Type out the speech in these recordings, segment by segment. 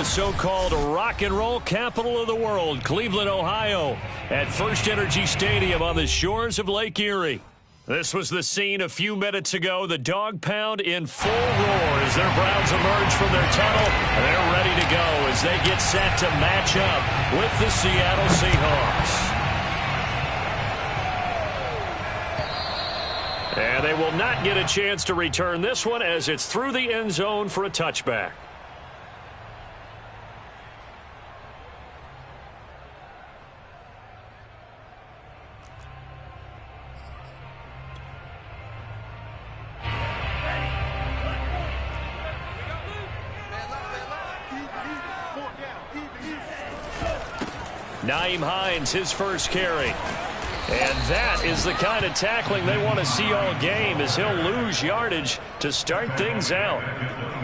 the so-called rock and roll capital of the world, Cleveland, Ohio, at First Energy Stadium on the shores of Lake Erie. This was the scene a few minutes ago. The dog pound in full roar as their Browns emerge from their tunnel. They're ready to go as they get set to match up with the Seattle Seahawks. And they will not get a chance to return this one as it's through the end zone for a touchback. Nyheim Hines, his first carry. And that is the kind of tackling they want to see all game as he'll lose yardage to start things out.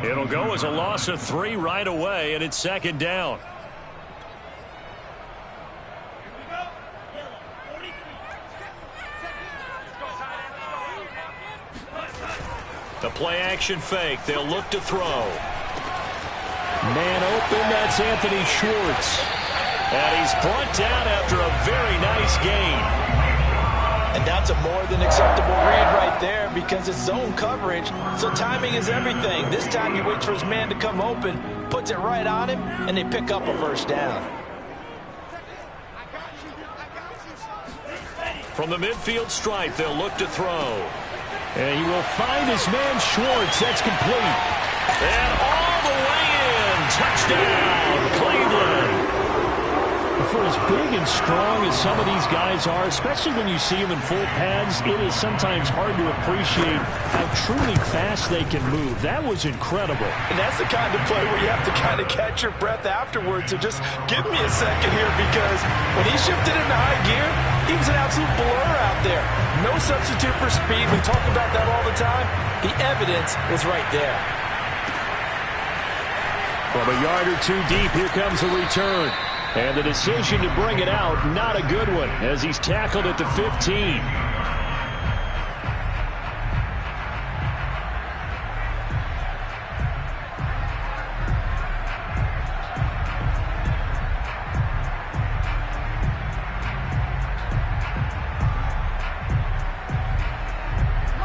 It'll go as a loss of 3 right away, and it's second down. The play action fake. They'll look to throw. Man open, that's Anthony Schwartz. And he's brought down after a very nice gain. And that's a more than acceptable read right there because it's zone coverage, so timing is everything. This time he waits for his man to come open, puts it right on him, and they pick up a first down. From the midfield stripe, they'll look to throw. And he will find his man Schwartz. That's complete. And all the way in. Touchdown, Cleveland. For as big and strong as some of these guys are, especially when you see them in full pads, it is sometimes hard to appreciate how truly fast they can move. That was incredible. And that's the kind of play where you have to kind of catch your breath afterwards. So just give me a second here because when he shifted into high gear, he was an absolute blur out there. No substitute for speed. We talk about that all the time. The evidence was right there. From a yard or two deep, here comes the return. And the decision to bring it out, not a good one, as he's tackled at the 15.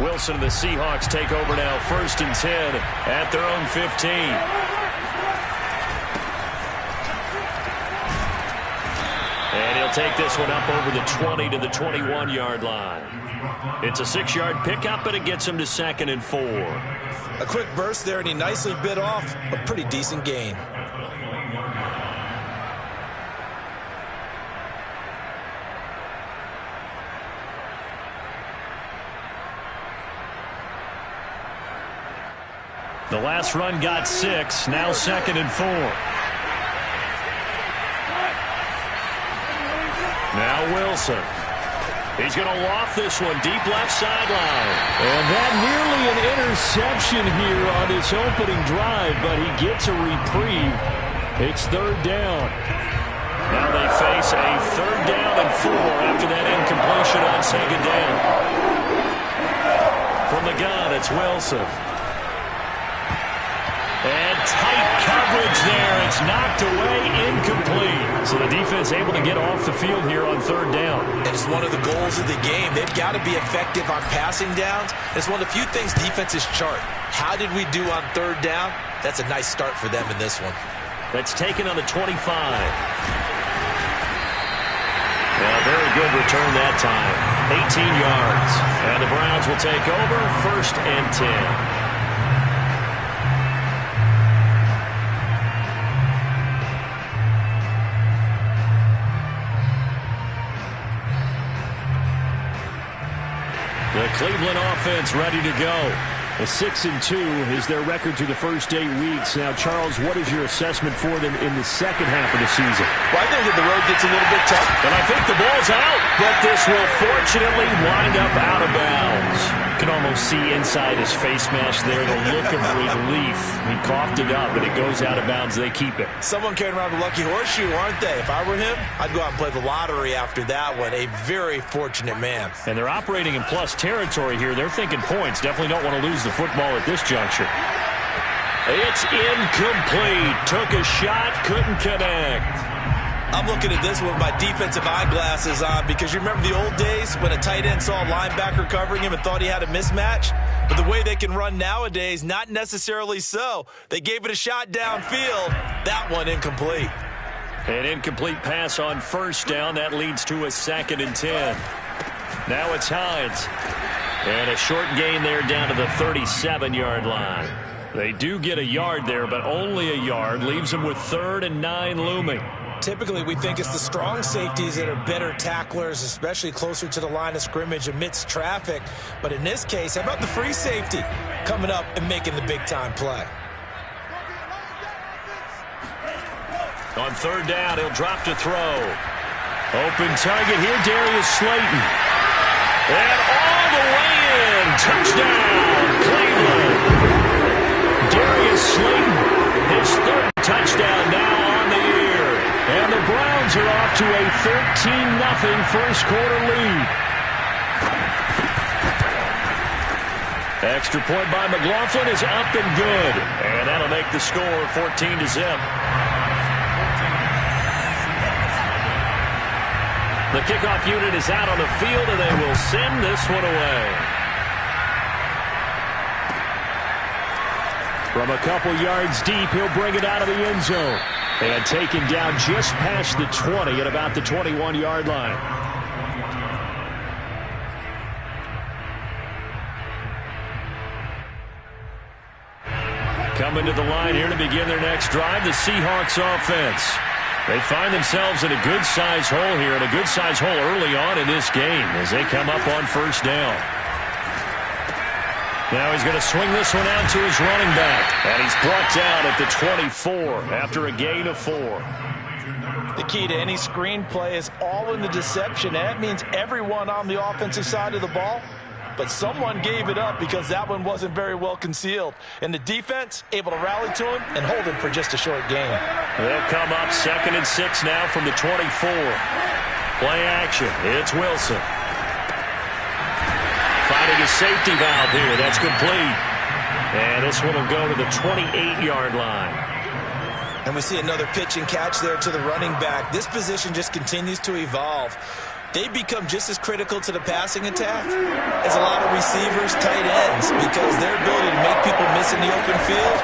Wilson and the Seahawks take over now, 1st and 10 at their own 15. And he'll take this one up over the 20 to the 21-yard line. It's a 6-yard pickup, and it gets him to 2nd and 4. A quick burst there, and he nicely bit off a pretty decent gain. The last run got 6, now 2nd and 4. Now Wilson. He's going to loft this one deep left sideline. And that nearly an interception here on this opening drive, but he gets a reprieve. It's 3rd down. Now they face a 3rd down and 4 after that incompletion on 2nd down. From the gun, it's Wilson. And tight coverage there. It's knocked away, incomplete. So the defense able to get off the field here on 3rd down. And it's one of the goals of the game. They've got to be effective on passing downs. It's one of the few things defenses chart. How did we do on 3rd down? That's a nice start for them in this one. That's taken on the 25. Well, very good return that time. 18 yards. And the Browns will take over, 1st and 10. The Cleveland offense ready to go. A 6-2 is their record through the first 8 weeks. Now, Charles, what is your assessment for them in the second half of the season? Well, I think that the road gets a little bit tough. And I think the ball's out. But this will fortunately wind up out of bounds. You can almost see inside his face mask there the look of relief. He coughed it up, but it goes out of bounds. They keep it. Someone carrying around the lucky horseshoe, aren't they? If I were him, I'd go out and play the lottery after that one. A very fortunate man. And they're operating in plus territory here. They're thinking points. Definitely don't want to lose the football at this juncture. It's incomplete. Took a shot, couldn't connect. I'm looking at this with my defensive eyeglasses on because you remember the old days when a tight end saw a linebacker covering him and thought he had a mismatch? But the way they can run nowadays, not necessarily so. They gave it a shot downfield. That one incomplete. An incomplete pass on first down. That leads to a 2nd and 10. Now it's Hines. And a short gain there down to the 37-yard line. They do get a yard there, but only a yard. Leaves them with 3rd and 9 looming. Typically, we think it's the strong safeties that are better tacklers, especially closer to the line of scrimmage amidst traffic. But in this case, how about the free safety coming up and making the big-time play? On 3rd down, he'll drop to throw. Open target here, Darius Slayton. And all the way in. Touchdown, Cleveland. Darius Slayton, his 3rd touchdown now on the year. And the Browns are off to a 13-0 first-quarter lead. Extra point by McLaughlin is up and good. And that'll make the score 14-0. The kickoff unit is out on the field, and they will send this one away. From a couple yards deep, he'll bring it out of the end zone. And taken down just past the 20 at about the 21-yard line. Coming to the line here to begin their next drive, the Seahawks offense. They find themselves in a good-sized hole here, and a good-sized hole early on in this game as they come up on first down. Now he's going to swing this one out to his running back, and he's brought down at the 24 after a gain of 4. The key to any screen play is all in the deception. That means everyone on the offensive side of the ball, but someone gave it up because that one wasn't very well concealed. And the defense able to rally to him and hold him for just a short gain. They'll come up 2nd and 6 now from the 24. Play action. It's Wilson. Finding a safety valve here. That's complete. And this one will go to the 28-yard line. And we see another pitch and catch there to the running back. This position just continues to evolve. They become just as critical to the passing attack as a lot of receivers, tight ends, because their ability to make people miss in the open field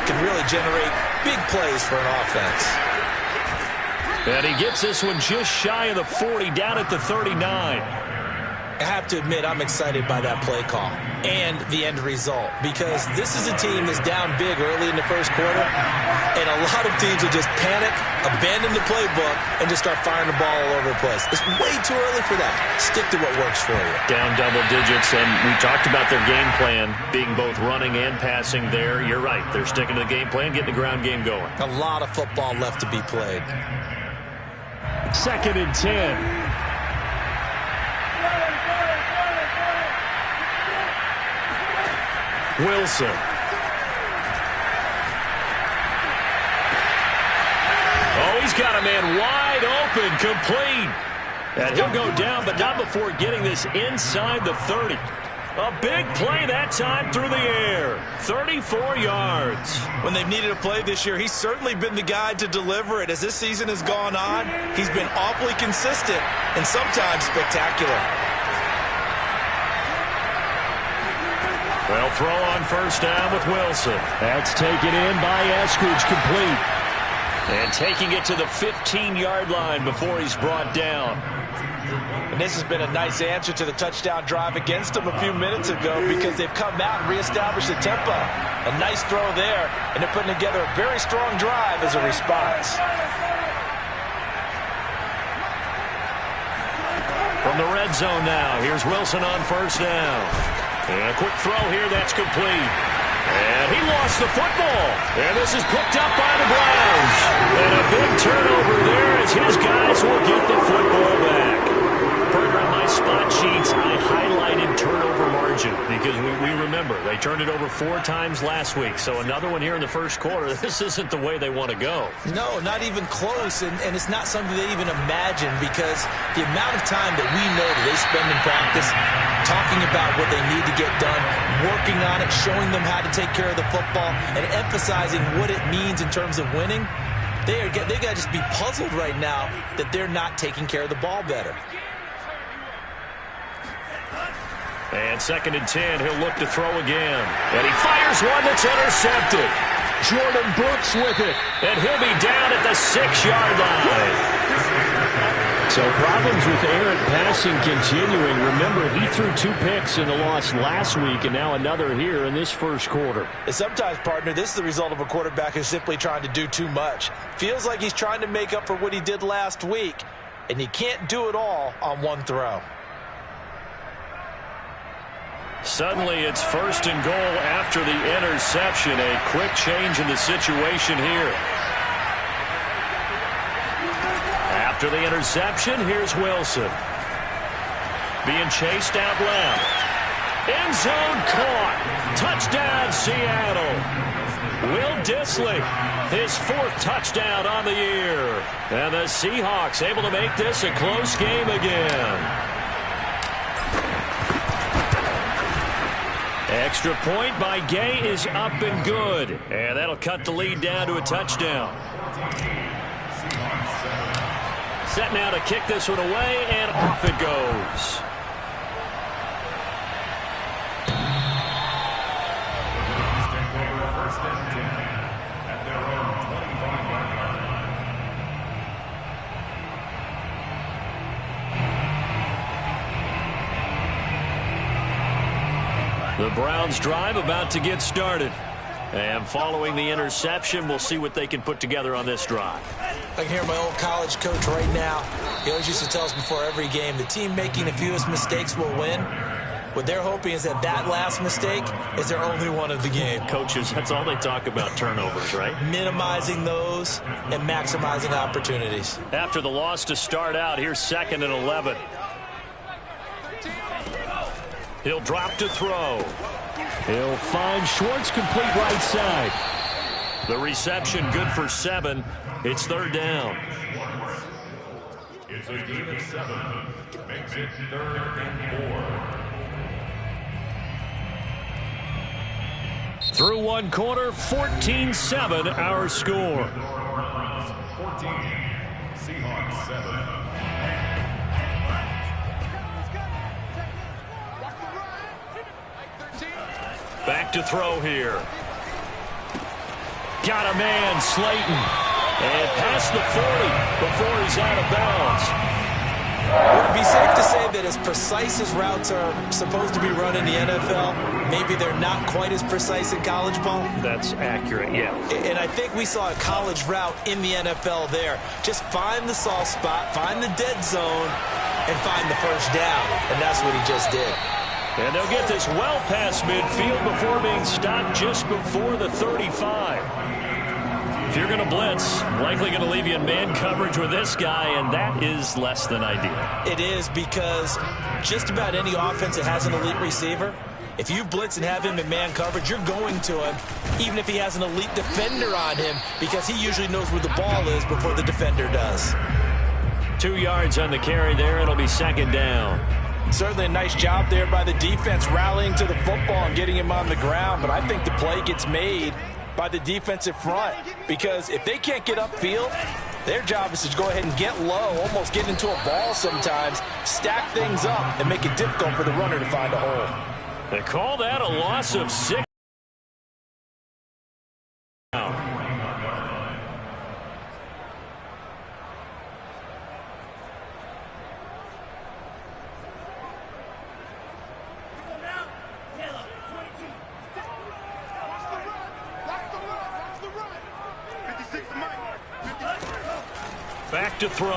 can really generate big plays for an offense. And he gets this one just shy of the 40, down at the 39. I have to admit, I'm excited by that play call and the end result, because this is a team that's down big early in the first quarter, and a lot of teams will just panic, abandon the playbook, and just start firing the ball all over the place. It's way too early for that. Stick to what works for you. Down double digits, and we talked about their game plan being both running and passing there. You're right. They're sticking to the game plan, getting the ground game going. A lot of football left to be played. 2nd and 10. Wilson. Oh, he's got a man wide open, complete. And he'll go down, but not before getting this inside the 30. A big play that time through the air. 34 yards. When they've needed a play this year, he's certainly been the guy to deliver it. As this season has gone on, he's been awfully consistent and sometimes spectacular. Well, throw on first down with Wilson. That's taken in by Eskridge, complete. And taking it to the 15-yard line before he's brought down. And this has been a nice answer to the touchdown drive against them a few minutes ago, because they've come out and reestablished the tempo. A nice throw there, and they're putting together a very strong drive as a response. From the red zone now, here's Wilson on first down. And a quick throw here, that's complete. And he lost the football. And this is picked up by the Browns. And a big turnover there as his guys will get the football back. Further on my spot sheets, I highlighted turnover margin because we remember they turned it over 4 times last week. So another one here in the first quarter. This isn't the way they want to go. No, not even close. And it's not something they even imagine, because the amount of time that we know that they spend in practice talking about what they need to get done, working on it, showing them how to take care of the football, and emphasizing what it means in terms of winning. They got to just be puzzled right now that they're not taking care of the ball better. And 2nd and 10, he'll look to throw again. And he fires one that's intercepted. Jordan Brooks with it. And he'll be down at the 6-yard line. So problems with errant passing continuing. Remember, he threw 2 picks in the loss last week and now another here in this first quarter. And sometimes, partner, this is the result of a quarterback who's simply trying to do too much. Feels like he's trying to make up for what he did last week, and he can't do it all on one throw. Suddenly it's 1st and goal after the interception. A quick change in the situation here. After the interception, here's Wilson. Being chased out left. End zone caught. Touchdown, Seattle. Will Dissly, his 4th touchdown on the year. And the Seahawks able to make this a close game again. Extra point by Gay is up and good. And that'll cut the lead down to a touchdown. Set now to kick this one away, and off it goes. The Browns drive about to get started. And following the interception, we'll see what they can put together on this drive. I can hear my old college coach right now. He always used to tell us before every game, the team making the fewest mistakes will win. What they're hoping is that last mistake is their only one of the game. Coaches, that's all they talk about, turnovers, right? Minimizing those and maximizing opportunities. After the loss to start out, here's 2nd and 11. He'll drop to throw. He'll find Schwartz complete right side. The reception good for 7. It's 3rd down. It's a gain of 7. Makes it 3rd and 4. Through one quarter, 14-7 our score. 14. Seahawks 7. Back to throw here. Got a man, Slayton. And past the 40 before he's out of bounds. Would it be safe to say that as precise as routes are supposed to be run in the NFL, maybe they're not quite as precise in college ball? That's accurate, yeah. And I think we saw a college route in the NFL there. Just find the soft spot, find the dead zone, and find the first down. And that's what he just did. And they'll get this well past midfield before being stopped just before the 35. If you're going to blitz, likely going to leave you in man coverage with this guy, and that is less than ideal. It is, because just about any offense that has an elite receiver, if you blitz and have him in man coverage, you're going to him, even if he has an elite defender on him, because he usually knows where the ball is before the defender does. 2 yards on the carry there. It'll be 2nd down. Certainly a nice job there by the defense rallying to the football and getting him on the ground, but I think the play gets made by the defensive front, because if they can't get upfield, their job is to go ahead and get low, almost get into a ball sometimes, stack things up, and make it difficult for the runner to find a hole. They call that a loss of 6. Back to throw.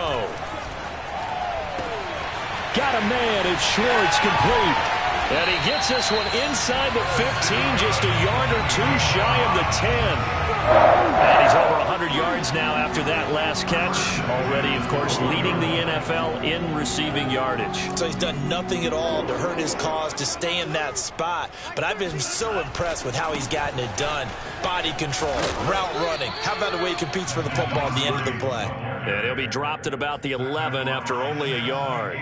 Got a man. It's Schwartz, complete. And he gets this one inside the 15, just a yard or 2 shy of the 10. And he's over 100 yards now after that last catch. Already, of course, leading the NFL in receiving yardage. So he's done nothing at all to hurt his cause, to stay in that spot. But I've been so impressed with how he's gotten it done. Body control, route running. How about the way he competes for the football at the end of the play? And he'll be dropped at about the 11 after only a yard.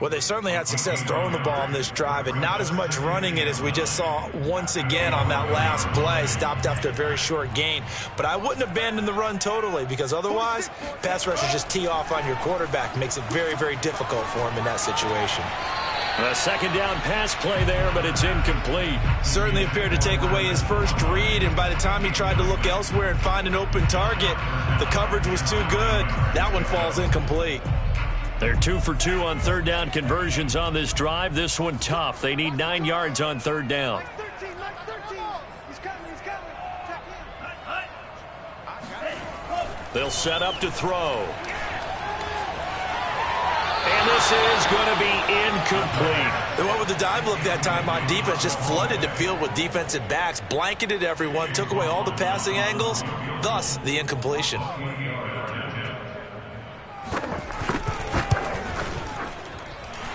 Well, they certainly had success throwing the ball on this drive and not as much running it as we just saw once again on that last play. Stopped after a very short gain. But I wouldn't abandon the run totally because otherwise, pass rushers just tee off on your quarterback. Makes it very, very difficult for him in that situation. A second down pass play there, but it's incomplete. Certainly appeared to take away his first read, and by the time he tried to look elsewhere and find an open target, the coverage was too good. That one falls incomplete. They're 2 for 2 on third down conversions on this drive. This one tough. They need 9 yards on third down. They'll set up to throw. And this is going to be incomplete. They went with the dive look that time on defense, just flooded the field with defensive backs, blanketed everyone, took away all the passing angles, thus the incompletion.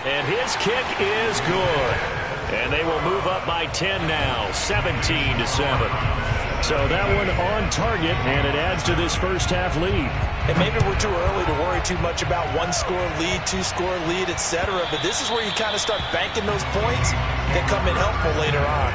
And his kick is good. And they will move up by 10 now, 17-7. So that one on target, and it adds to this first half lead. And maybe we're too early to worry too much about one-score lead, two-score lead, etc. But this is where you kind of start banking those points that come in helpful later on.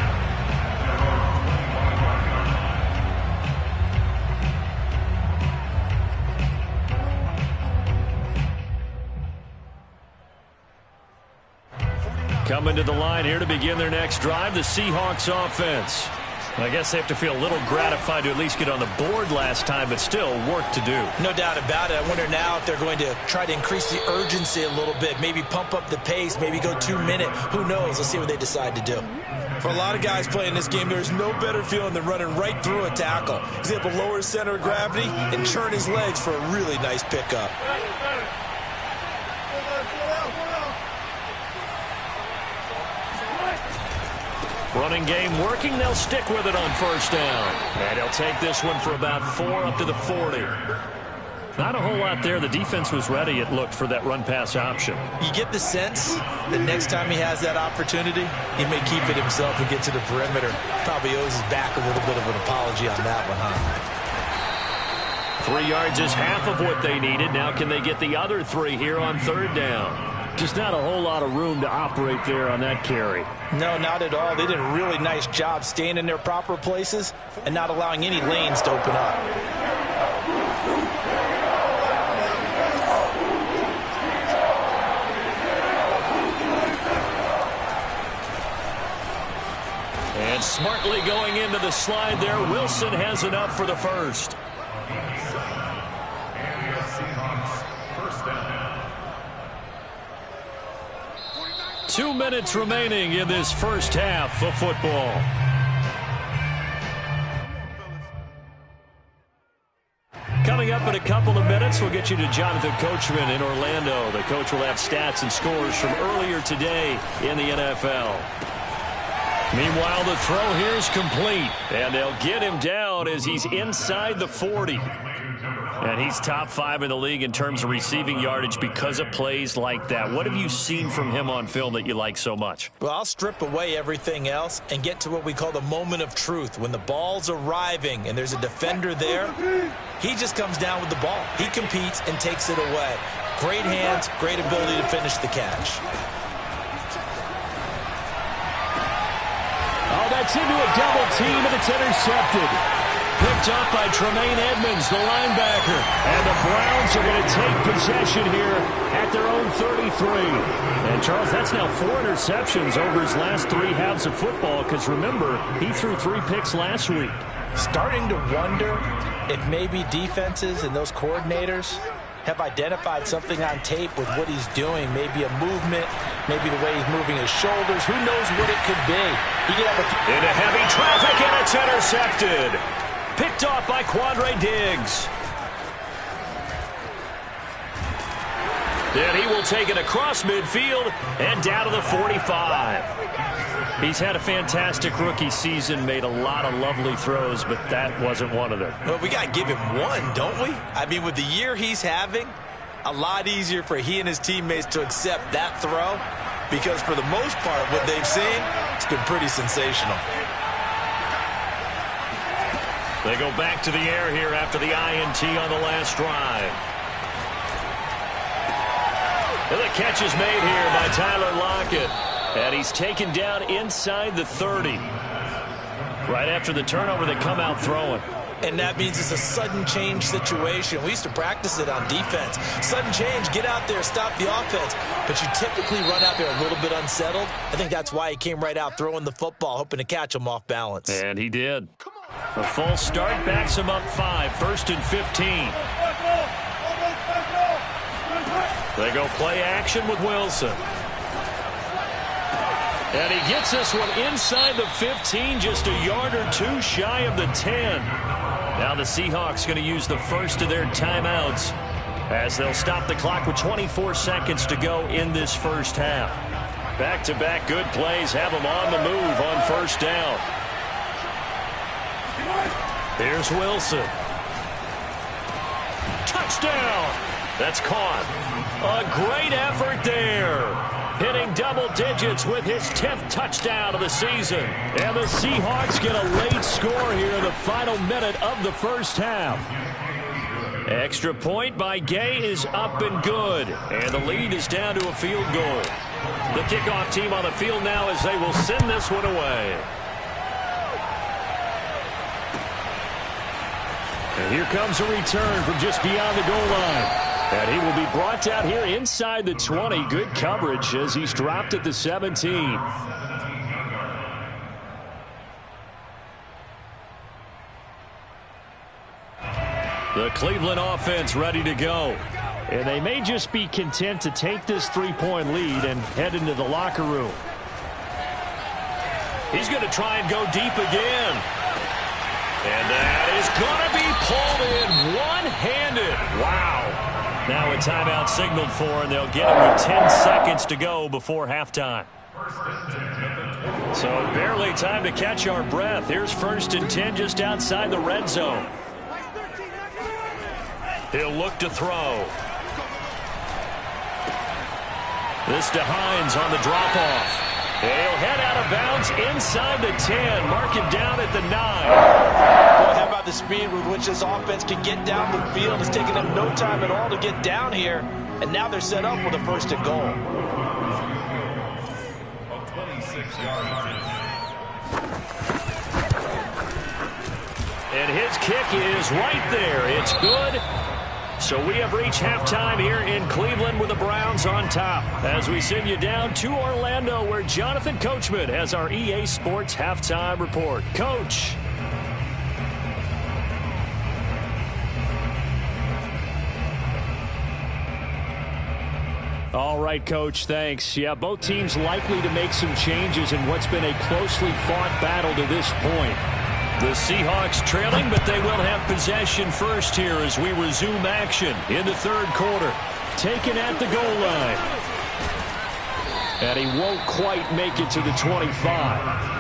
Coming to the line here to begin their next drive, the Seahawks offense. I guess they have to feel a little gratified to at least get on the board last time, but still work to do. No doubt about it. I wonder now if they're going to try to increase the urgency a little bit, maybe pump up the pace, maybe go 2-minute. Who knows? Let's see what they decide to do. For a lot of guys playing this game, there's no better feeling than running right through a tackle. He's able to lower his center of gravity and churn his legs for a really nice pickup. Running game working. They'll stick with it on first down. And he'll take this one for about 4 up to the 40. Not a whole lot there. The defense was ready, it looked, for that run-pass option. You get the sense that next time he has that opportunity, he may keep it himself and get to the perimeter. Probably owes his back a little bit of an apology on that one, huh? 3 yards is half of what they needed. Now can they get the other 3 here on third down? Just not a whole lot of room to operate there on that carry. No, not at all. They did a really nice job staying in their proper places and not allowing any lanes to open up. And smartly going into the slide there, Wilson has enough for the first. And the Seahawks first down. 2 minutes remaining in this first half of football. Coming up in a couple of minutes, we'll get you to Jonathan Coachman in Orlando. The coach will have stats and scores from earlier today in the NFL. Meanwhile, the throw here is complete, and they'll get him down as he's inside the 40. And he's top 5 in the league in terms of receiving yardage because of plays like that. What have you seen from him on film that you like so much? Well, I'll strip away everything else and get to what we call the moment of truth. When the ball's arriving and there's a defender there, he just comes down with the ball. He competes and takes it away. Great hands, great ability to finish the catch. Oh, that's into a double team, and it's intercepted. Picked up by Tremaine Edmonds, the linebacker. And the Browns are going to take possession here at their own 33. And, Charles, that's now 4 interceptions over his last 3 halves of football because, remember, he threw 3 picks last week. Starting to wonder if maybe defenses and those coordinators have identified something on tape with what he's doing. Maybe a movement, maybe the way he's moving his shoulders. Who knows what it could be? He could have into heavy traffic, and it's intercepted. Picked off by Quandre Diggs. Then he will take it across midfield and down to the 45. He's had a fantastic rookie season, made a lot of lovely throws, but that wasn't one of them. Well, we got to give him one, don't we? I mean, with the year he's having, a lot easier for he and his teammates to accept that throw because for the most part, what they've seen, it's been pretty sensational. They go back to the air here after the INT on the last drive. And the catch is made here by Tyler Lockett. And he's taken down inside the 30. Right after the turnover, they come out throwing. And that means it's a sudden change situation. We used to practice it on defense. Sudden change, get out there, stop the offense. But you typically run out there a little bit unsettled. I think that's why he came right out throwing the football, hoping to catch him off balance. And he did. A false start backs him up 5, 1st and 15. They go play action with Wilson. And he gets this one inside the 15, just a yard or two shy of the 10. Now the Seahawks going to use the first of their timeouts as they'll stop the clock with 24 seconds to go in this first half. Back-to-back good plays have them on the move on first down. Here's Wilson. Touchdown! That's caught. A great effort there. Hitting double digits with his 10th touchdown of the season. And the Seahawks get a late score here in the final minute of the first half. Extra point by Gay is up and good. And the lead is down to a field goal. The kickoff team on the field now as they will send this one away. And here comes a return from just beyond the goal line. And he will be brought down here inside the 20. Good coverage as he's dropped at the 17. The Cleveland offense ready to go. And they may just be content to take this 3-point lead and head into the locker room. He's going to try and go deep again. And that is going to be pulled in one-handed. Wow. Now a timeout signaled for, and they'll get it with 10 seconds to go before halftime. So barely time to catch our breath. Here's 1st and 10 just outside the red zone. He'll look to throw. This to Hines on the drop-off. He'll head out of bounds inside the 10. Mark him down at the 9. Boy, how about the speed with which this offense can get down the field? It's taken them no time at all to get down here. And now they're set up with a 1st and goal. 26 yards. And his kick is right there. It's good. So we have reached halftime here in Cleveland with the Browns on top. As we send you down to Orlando where Jonathan Coachman has our EA Sports halftime report. Coach. All right, Coach, thanks. Yeah, both teams likely to make some changes in what's been a closely fought battle to this point. The Seahawks trailing, but they will have possession first here as we resume action in the 3rd quarter. Taken at the goal line. And he won't quite make it to the 25.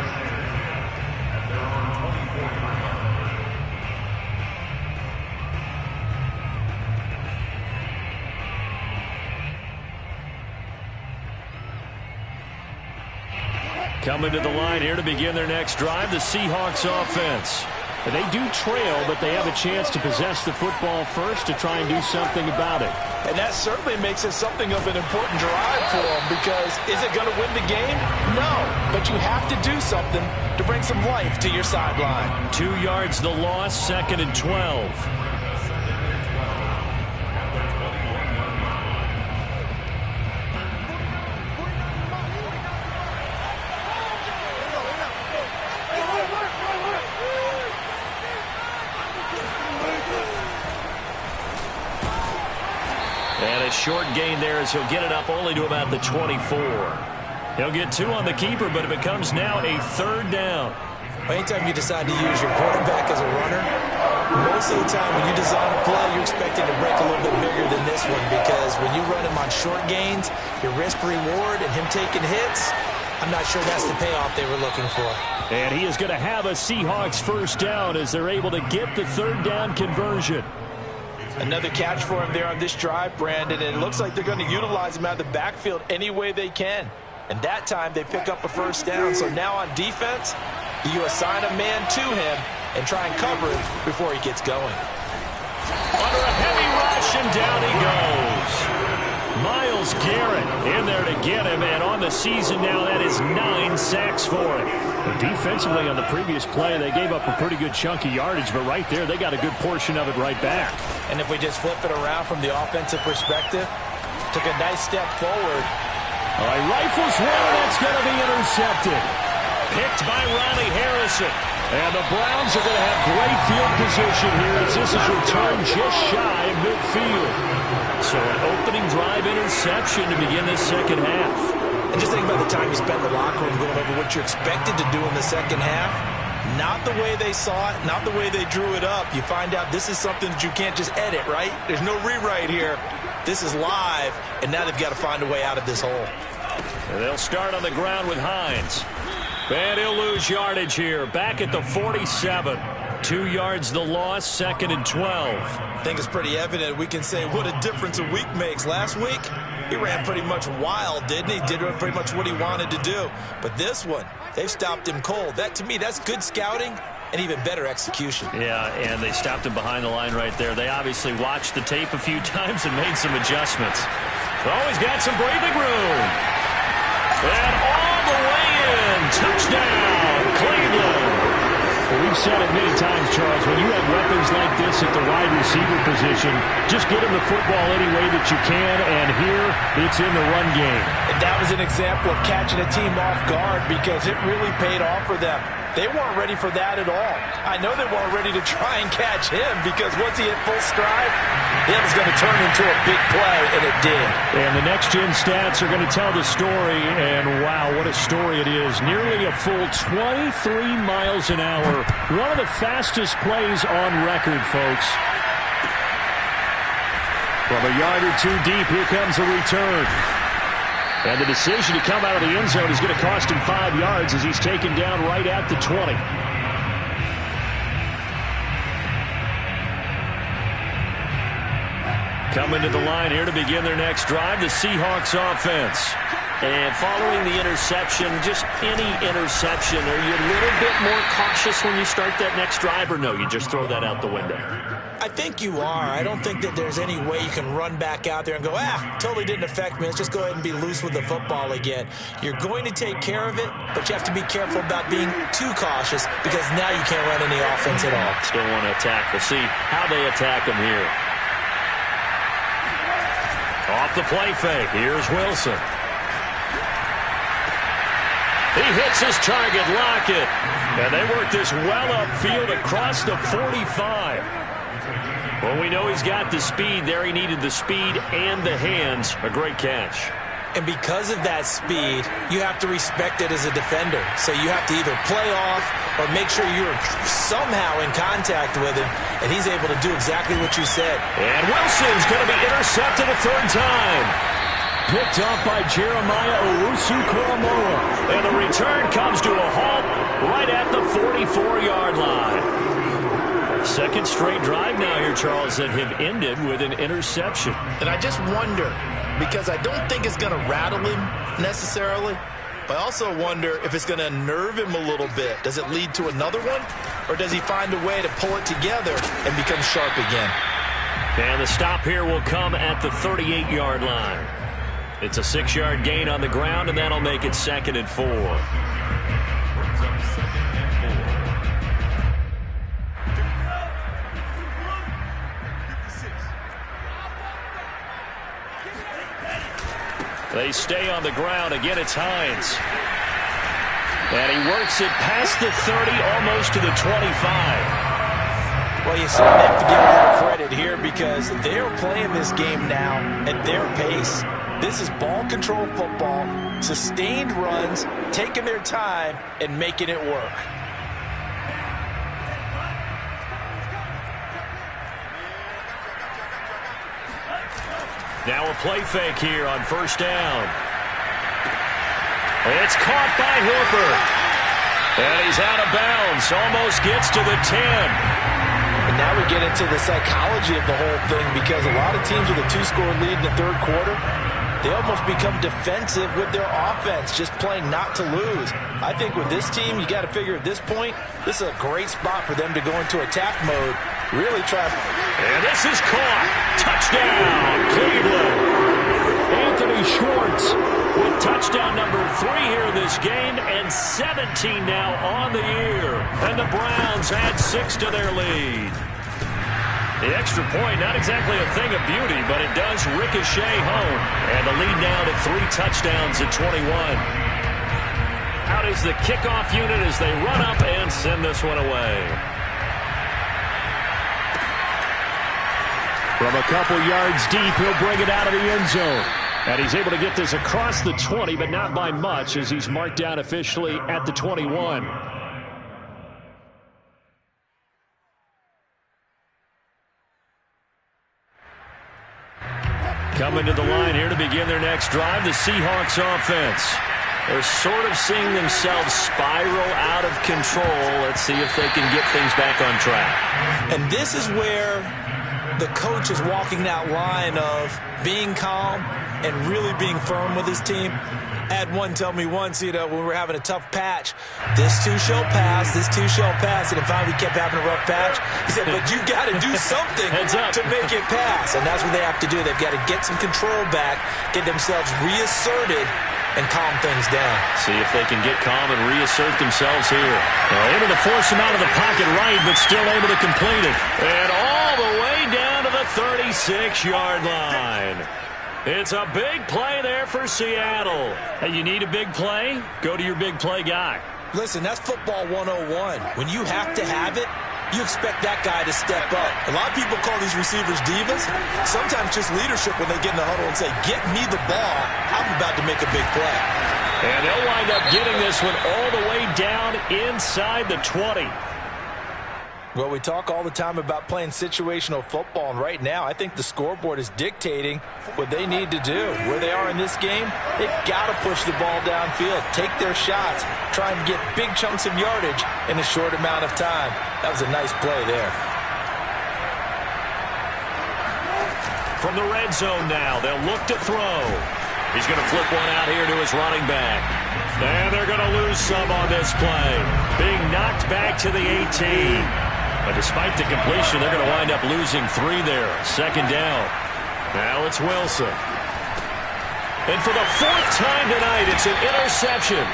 Coming to the line here to begin their next drive, the Seahawks offense. They do trail, but they have a chance to possess the football first to try and do something about it. And that certainly makes it something of an important drive for them because is it going to win the game? No, but you have to do something to bring some life to your sideline. 2 yards the loss, 2nd and 12. And a short gain there as he'll get it up only to about the 24. He'll get 2 on the keeper, but it becomes now a 3rd down. Anytime you decide to use your quarterback as a runner, most of the time when you design a play, you're expecting to break a little bit bigger than this one because when you run him on short gains, your risk-reward and him taking hits, I'm not sure that's the payoff they were looking for. And he is going to have a Seahawks 1st down as they're able to get the 3rd down conversion. Another catch for him there on this drive, Brandon, and it looks like they're going to utilize him out of the backfield any way they can. And that time they pick up a 1st down. So now on defense, you assign a man to him and try and cover him before he gets going. Under a heavy rush, and down he goes. Myles Garrett in there to get him, and on the season now, that is 9 sacks for him. Defensively on the previous play, they gave up a pretty good chunk of yardage, but right there, they got a good portion of it right back. And if we just flip it around from the offensive perspective, took a nice step forward. All right, rifles one, that's going to be intercepted. Picked by Ronnie Harrison. And the Browns are going to have great field position here as this is returned just shy of midfield. So an opening drive interception to begin this second half. And just think about the time you spent in the locker room going over what you're expected to do in the second half. Not the way they saw it, not the way they drew it up. You find out this is something that you can't just edit, right? There's no rewrite here. This is live, and now they've got to find a way out of this hole. And they'll start on the ground with Hines. And he'll lose yardage here. Back at the 47. 2 yards the loss, 2nd and 12. I think it's pretty evident we can say what a difference a week makes. Last week, he ran pretty much wild, didn't he? Did pretty much what he wanted to do. But this one, they've stopped him cold. That, to me, that's good scouting and even better execution. Yeah, and they stopped him behind the line right there. They obviously watched the tape a few times and made some adjustments. Oh, he's got some breathing room. And all the way in. Touchdown, Cleveland. Well, we've said it many times, Charles, when you have weapons like this at the wide receiver position, just get him the football any way that you can, and here it's in the run game. And that was an example of catching a team off guard because it really paid off for them. They weren't ready for that at all. I know they weren't ready to try and catch him because once he hit full stride, it was going to turn into a big play, and it did. And the next-gen stats are going to tell the story, and wow, what a story it is. Nearly a full 23 miles an hour. One of the fastest plays on record, folks. From a yard or two deep, here comes a return. And the decision to come out of the end zone is going to cost him 5 yards as he's taken down right at the 20. Coming to the line here to begin their next drive, the Seahawks offense. And following the interception, just any interception, are you a little bit more cautious when you start that next drive, or no, you just throw that out the window? I think you are. I don't think that there's any way you can run back out there and go, totally didn't affect me. Let's just go ahead and be loose with the football again. You're going to take care of it, but you have to be careful about being too cautious because now you can't run any offense at all. Still want to attack. We'll see how they attack them here. Off the play fake. Here's Wilson. He hits his target, Lockett. And they work this well upfield across the 45. Well, we know he's got the speed there. He needed the speed and the hands. A great catch. And because of that speed, you have to respect it as a defender. So you have to either play off or make sure you're somehow in contact with him, and he's able to do exactly what you said. And Wilson's going to be intercepted a third time. Picked up by Jeremiah Owusu-Koramoah. And the return comes to a halt right at the 44-yard line. Second straight drive now here, Charles, that have ended with an interception. And I just wonder, because I don't think it's going to rattle him necessarily, but I also wonder if it's going to unnerve him a little bit. Does it lead to another one? Or does he find a way to pull it together and become sharp again? And the stop here will come at the 38-yard line. It's a 6-yard gain on the ground, and that'll make it 2nd and 4. They stay on the ground. Again, it's Hines. And he works it past the 30, almost to the 25. Well, you certainly have to give a little credit here because they're playing this game now at their pace. This is ball control football, sustained runs, taking their time, and making it work. Now a play fake here on first down. It's caught by Hooper. And he's out of bounds. Almost gets to the 10. And now we get into the psychology of the whole thing because a lot of teams with a 2-score lead in the third quarter, they almost become defensive with their offense, just playing not to lose. I think with this team, you got to figure at this point, this is a great spot for them to go into attack mode, really try. And this is caught. Touchdown, Cleveland. Schwartz with touchdown number 3 here in this game, and 17 now on the year. And the Browns add 6 to their lead. The extra point, not exactly a thing of beauty, but it does ricochet home. And the lead now to 3 touchdowns at 21. Out is the kickoff unit as they run up and send this one away. From a couple yards deep, he'll bring it out of the end zone. And he's able to get this across the 20, but not by much, as he's marked down officially at the 21. Coming to the line here to begin their next drive, the Seahawks offense. They're sort of seeing themselves spiral out of control. Let's see if they can get things back on track. And this is where the coach is walking that line of being calm and really being firm with his team. I had one tell me once, when we were having a tough patch, this too shall pass, this too shall pass, and finally we kept having a rough patch. He said, but you got to do something to make it pass, and that's what they have to do. They've got to get some control back, get themselves reasserted, and calm things down. See if they can get calm and reassert themselves here. They're able to force him out of the pocket right, but still able to complete it. And all the way down to the 36-yard line. It's a big play there for Seattle. Hey, you need a big play? Go to your big play guy. Listen, that's football 101. When you have to have it, you expect that guy to step up. A lot of people call these receivers divas. Sometimes just leadership when they get in the huddle and say, get me the ball. I'm about to make a big play. And they'll wind up getting this one all the way down inside the 20. Well, we talk all the time about playing situational football, and right now I think the scoreboard is dictating what they need to do. Where they are in this game, they've got to push the ball downfield, take their shots, try and get big chunks of yardage in a short amount of time. That was a nice play there. From the red zone now, they'll look to throw. He's going to flip one out here to his running back. And they're going to lose some on this play. Being knocked back to the 18. But despite the completion, they're going to wind up losing 3 there. Second down. Now it's Wilson. And for the 4th time tonight, it's an interception.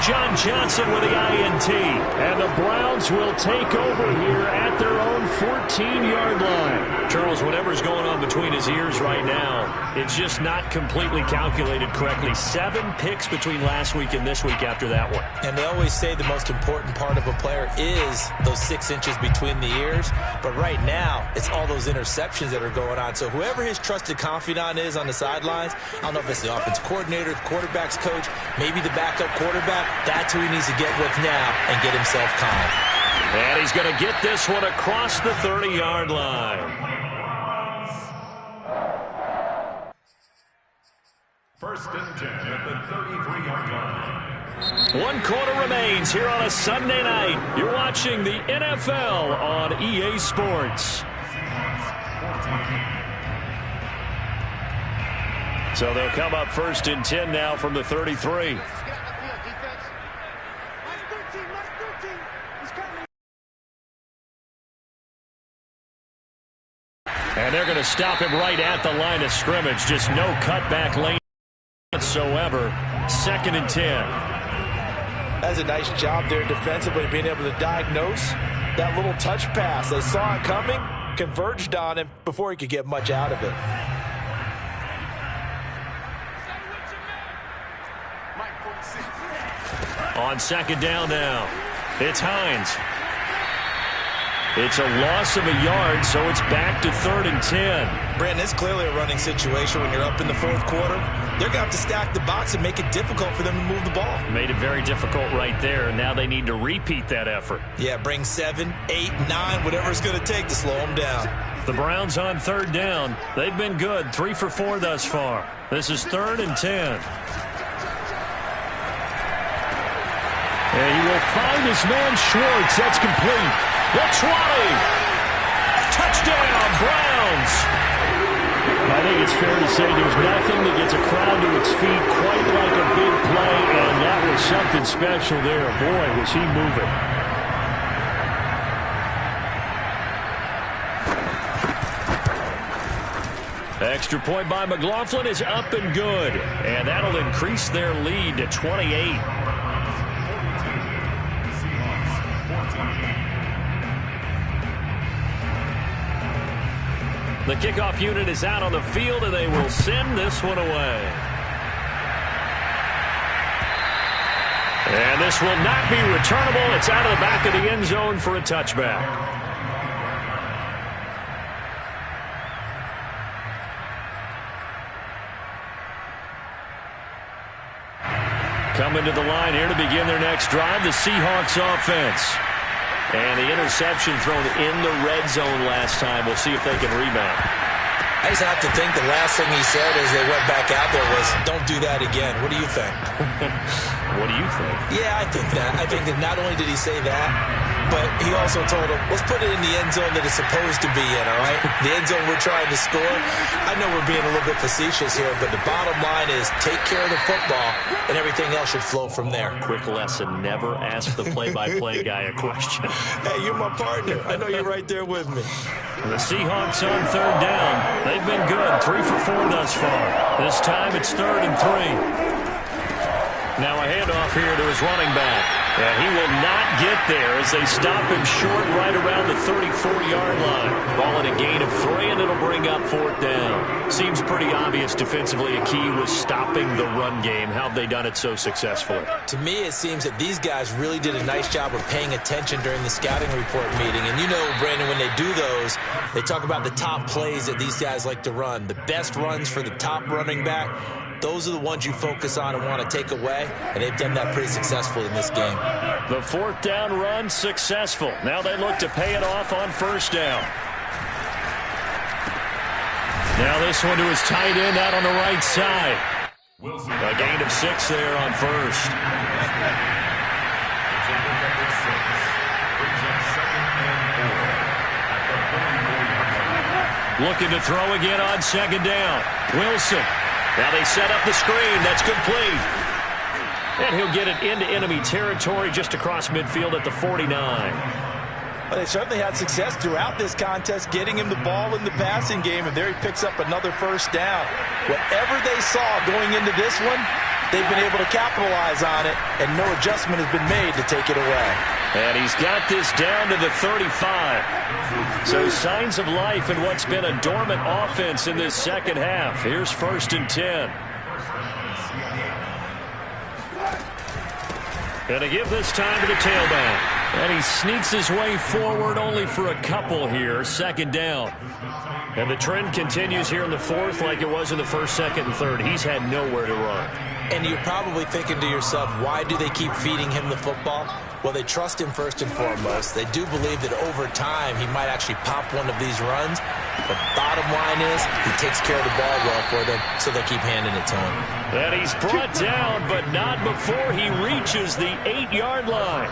John Johnson with the INT. And the Browns will take over here at their own 14-yard line. Charles, whatever's going on between his ears right now, it's just not completely calculated correctly. 7 picks between last week and this week after that one. And they always say the most important part of a player is those 6 inches between the ears. But right now, it's all those interceptions that are going on. So whoever his trusted confidant is on the sidelines, I don't know if it's the offense coordinator, the quarterback's coach, maybe the backup quarterback, that's who he needs to get with now and get himself calm. And he's going to get this one across the 30-yard line. First and 10 at the 33-yard line. 1 quarter remains here on a Sunday night. You're watching the NFL on EA Sports. So they'll come up first and 10 now from the 33. And they're going to stop him right at the line of scrimmage. Just no cutback lane whatsoever. 2nd and 10. That's a nice job there defensively, being able to diagnose that little touch pass. They saw it coming, converged on him before he could get much out of it. On 2nd down now, it's Hines. It's a loss of a yard, so it's back to 3rd and 10. Brandon, it's clearly a running situation when you're up in the 4th quarter. They're going to have to stack the box and make it difficult for them to move the ball. Made it very difficult right there. Now they need to repeat that effort. Yeah, bring 7, 8, 9, whatever it's going to take to slow them down. The Browns on 3rd down. They've been good, 3 for 4 thus far. This is 3rd and 10. And he will find his man Schwartz. That's complete. The 20. Touchdown, Browns. I think it's fair to say there's nothing that gets a crowd to its feet quite like a big play, and that was something special there. Boy, was he moving. Extra point by McLaughlin is up and good. And that'll increase their lead to 28. The kickoff unit is out on the field, and they will send this one away. And this will not be returnable. It's out of the back of the end zone for a touchback. Coming to the line here to begin their next drive, the Seahawks offense. And the interception thrown in the red zone last time. We'll see if they can rebound. I just have to think the last thing he said as they went back out there was, don't do that again. What do you think? What do you think? Yeah, I think that. I think that not only did he say that, but he also told him, let's put it in the end zone that it's supposed to be in, all right? The end zone we're trying to score. I know we're being a little bit facetious here, but the bottom line is take care of the football, and everything else should flow from there. Quick lesson, never ask the play-by-play guy a question. Hey, you're my partner. I know you're right there with me. The Seahawks on third down. They've been good, 3 for 4 thus far. This time it's 3rd and 3. Now a handoff here to his running back. And he will not get there as they stop him short right around the 34-yard line. Ball at a gain of 3, and it'll bring up 4th down. Seems pretty obvious defensively a key was stopping the run game. How have they done it so successfully? To me, it seems that these guys really did a nice job of paying attention during the scouting report meeting. And you know, Brandon, when they do those, they talk about the top plays that these guys like to run. The best runs for the top running back. Those are the ones you focus on and want to take away, and they've done that pretty successfully in this game. The 4th down run successful. Now they look to pay it off on 1st down. Now this one to his tight end out on the right side. A gain of 6 there on 1st. Looking to throw again on 2nd down. Wilson. Now they set up the screen. That's complete. And he'll get it into enemy territory just across midfield at the 49. Well, they certainly had success throughout this contest getting him the ball in the passing game, and there he picks up another 1st down. Whatever they saw going into this one, they've been able to capitalize on it, and no adjustment has been made to take it away. And he's got this down to the 35. So signs of life in what's been a dormant offense in this second half. Here's 1st and 10. And to give this time to the tailback. And he sneaks his way forward only for a couple here. 2nd down. And the trend continues here in the 4th like it was in the 1st, 2nd, and 3rd. He's had nowhere to run. And you're probably thinking to yourself, why do they keep feeding him the football? Well, they trust him first and foremost. They do believe that over time he might actually pop one of these runs. But bottom line is he takes care of the ball well for them, so they keep handing it to him. And he's brought down, but not before he reaches the 8-yard line.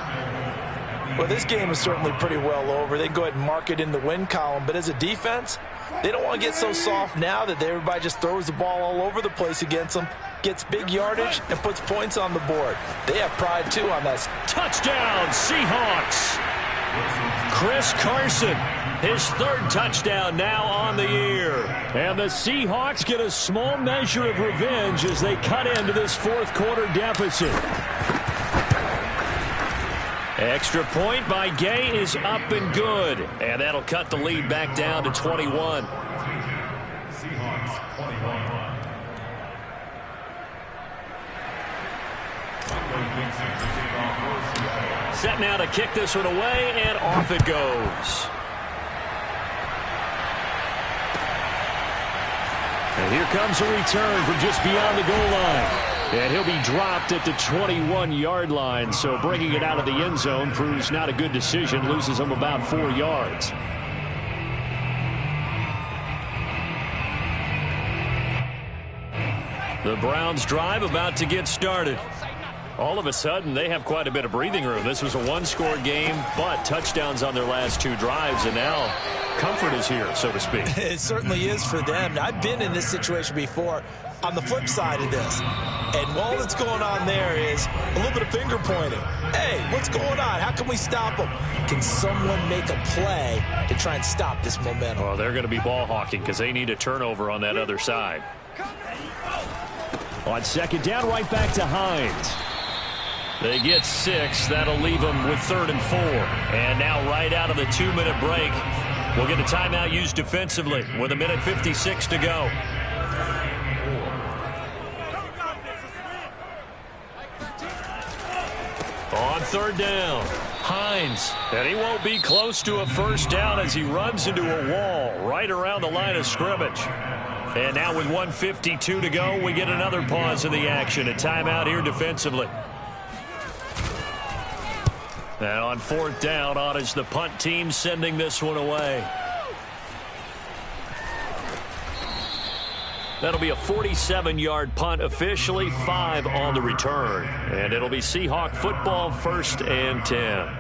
Well, this game is certainly pretty well over. They can go ahead and mark it in the win column. But as a defense, they don't want to get so soft now that everybody just throws the ball all over the place against them, gets big yardage, and puts points on the board. They have pride, too, on that. Touchdown, Seahawks. Chris Carson, his 3rd touchdown now on the year. And the Seahawks get a small measure of revenge as they cut into this 4th quarter deficit. Extra point by Gay is up and good. And that'll cut the lead back down to 21. Seahawks 21. Set now to kick this one away, and off it goes. And here comes a return from just beyond the goal line. And he'll be dropped at the 21-yard line, so bringing it out of the end zone proves not a good decision, loses him about 4 yards. The Browns drive about to get started. All of a sudden, they have quite a bit of breathing room. This was a 1-score game, but touchdowns on their last 2 drives, and now comfort is here, so to speak. It certainly is for them. Now, I've been in this situation before. on the flip side of this. And all that's going on there is a little bit of finger pointing. Hey, what's going on? How can we stop them? Can someone make a play to try and stop this momentum? Well, they're going to be ball hawking because they need a turnover on that other side. On second down, right back to Hines. They get 6. That'll leave them with 3rd and 4. And now right out of the 2-minute break, we'll get a timeout used defensively with 1:56 to go. On 3rd down, Hines, and he won't be close to a first down as he runs into a wall right around the line of scrimmage. And now with 1:52 to go, we get another pause in the action. A timeout here defensively. And on 4th down, on is the punt team sending this one away. That'll be a 47-yard punt, officially 5 on the return. And it'll be Seahawk football, 1st and 10.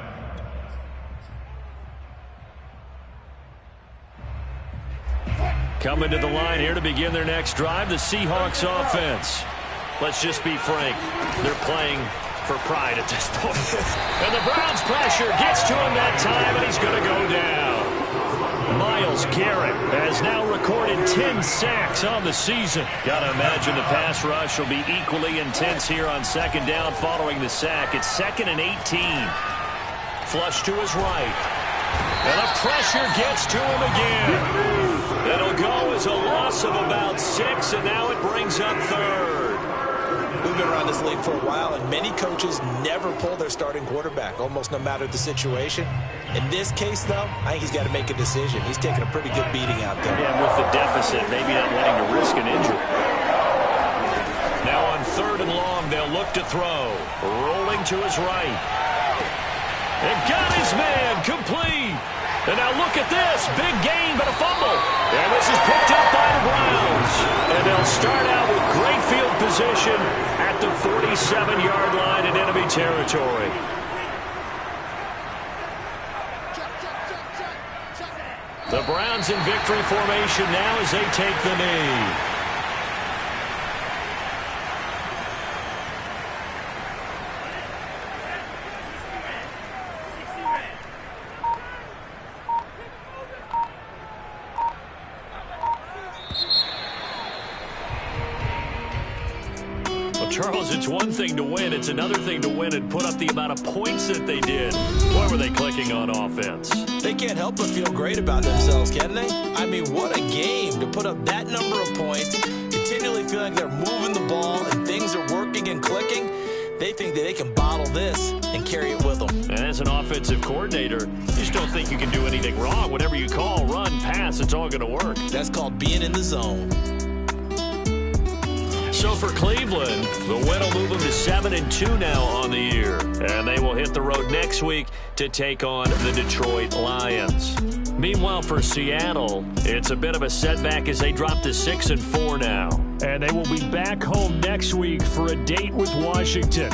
Coming to the line here to begin their next drive, the Seahawks offense. Let's just be frank, they're playing for pride at this point. And the Browns pressure gets to him that time, and he's going to go down. Myles Garrett has now recorded 10 sacks on the season. Got to imagine the pass rush will be equally intense here on 2nd down following the sack. It's 2nd and 18. Flush to his right. And the pressure gets to him again. It'll go as a loss of about 6, and now it brings up 3rd. We've been around this league for a while, and many coaches never pull their starting quarterback, almost no matter the situation. In this case, though, I think he's got to make a decision. He's taking a pretty good beating out there. Yeah, with the deficit, maybe not wanting to risk an injury. Now on 3rd and long, they'll look to throw. Rolling to his right. And got his man complete. And now look at this. Big gain, but a fumble. And this is picked up by the Browns. And they'll start out with great field position at the 47-yard line in enemy territory. The Browns in victory formation now as they take the knee. Charles, it's one thing to win. It's another thing to win and put up the amount of points that they did. Boy, were they clicking on offense. They can't help but feel great about themselves, can they? I mean, what a game to put up that number of points, continually feeling they're moving the ball and things are working and clicking. They think that they can bottle this and carry it with them. And as an offensive coordinator, you just don't think you can do anything wrong. Whatever you call, run, pass, it's all going to work. That's called being in the zone. So for Cleveland, the win will move them to 7-2 now on the year. And they will hit the road next week to take on the Detroit Lions. Meanwhile, for Seattle, it's a bit of a setback as they drop to 6-4 now. And they will be back home next week for a date with Washington.